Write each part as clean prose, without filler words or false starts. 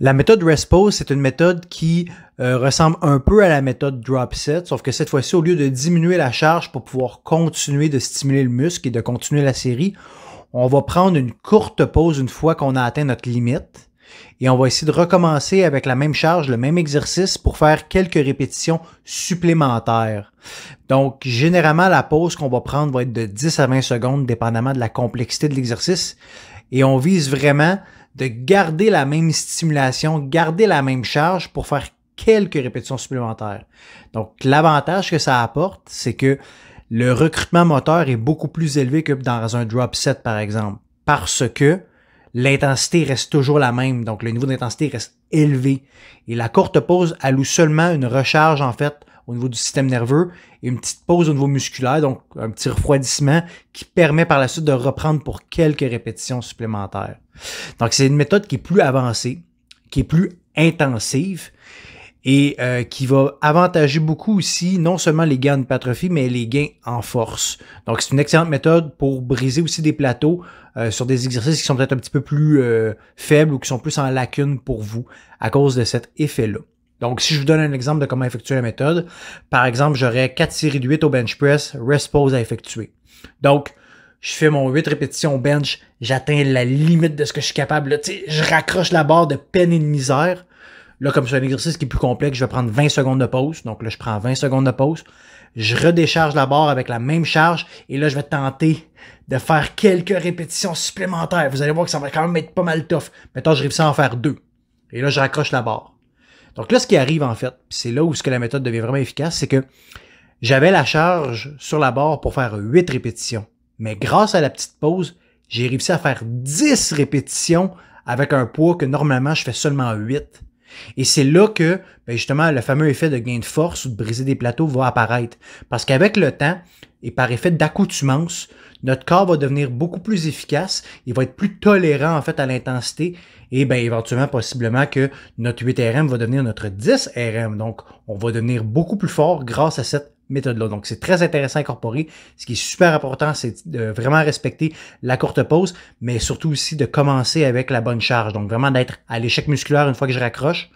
La méthode rest pause, c'est une méthode qui ressemble un peu à la méthode drop set, sauf que cette fois-ci, au lieu de diminuer la charge pour pouvoir continuer de stimuler le muscle et de continuer la série, on va prendre une courte pause une fois qu'on a atteint notre limite et on va essayer de recommencer avec la même charge, le même exercice pour faire quelques répétitions supplémentaires. Donc, généralement, la pause qu'on va prendre va être de 10 à 20 secondes, dépendamment de la complexité de l'exercice. Et on vise vraiment de garder la même stimulation, garder la même charge pour faire quelques répétitions supplémentaires. Donc, l'avantage que ça apporte, c'est que le recrutement moteur est beaucoup plus élevé que dans un drop set, par exemple, parce que l'intensité reste toujours la même. Donc, le niveau d'intensité reste élevé. Et la courte pause alloue seulement une recharge, en fait, au niveau du système nerveux et une petite pause au niveau musculaire, donc un petit refroidissement qui permet par la suite de reprendre pour quelques répétitions supplémentaires. Donc, c'est une méthode qui est plus avancée, qui est plus intensive et qui va avantager beaucoup aussi, non seulement les gains en hypertrophie, mais les gains en force. Donc, c'est une excellente méthode pour briser aussi des plateaux sur des exercices qui sont peut-être un petit peu plus faibles ou qui sont plus en lacune pour vous à cause de cet effet-là. Donc, si je vous donne un exemple de comment effectuer la méthode, par exemple, j'aurais 4 séries de 8 au bench press, rest pause à effectuer. Donc, je fais mon 8 répétitions au bench, j'atteins la limite de ce que je suis capable. Là, je raccroche la barre de peine et de misère. Là, comme c'est un exercice qui est plus complexe, je vais prendre 20 secondes de pause. Donc là, je prends 20 secondes de pause. Je redécharge la barre avec la même charge. Et là, je vais tenter de faire quelques répétitions supplémentaires. Vous allez voir que ça va quand même être pas mal tough. Mettons, je réussis à en faire 2. Et là, je raccroche la barre. Donc là, ce qui arrive en fait, c'est là où ce que la méthode devient vraiment efficace, c'est que j'avais la charge sur la barre pour faire 8 répétitions. Mais grâce à la petite pause, j'ai réussi à faire 10 répétitions avec un poids que normalement je fais seulement 8. Et c'est là que, justement, le fameux effet de gain de force ou de briser des plateaux va apparaître. Parce qu'avec le temps, et par effet d'accoutumance, notre corps va devenir beaucoup plus efficace, il va être plus tolérant en fait à l'intensité et éventuellement, possiblement que notre 8RM va devenir notre 10RM. Donc, on va devenir beaucoup plus fort grâce à cette méthode-là. Donc, c'est très intéressant à incorporer. Ce qui est super important, c'est de vraiment respecter la courte pause, mais surtout aussi de commencer avec la bonne charge. Donc, vraiment d'être à l'échec musculaire une fois que je raccroche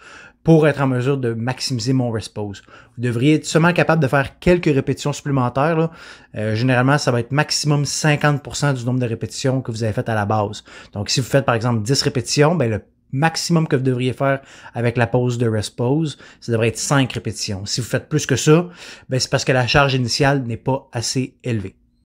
pour être en mesure de maximiser mon rest pause. Vous devriez être seulement capable de faire quelques répétitions supplémentaires. Là. Généralement, ça va être maximum 50% du nombre de répétitions que vous avez faites à la base. Donc, si vous faites par exemple 10 répétitions, le maximum que vous devriez faire avec la pause de rest pause, ça devrait être 5 répétitions. Si vous faites plus que ça, c'est parce que la charge initiale n'est pas assez élevée.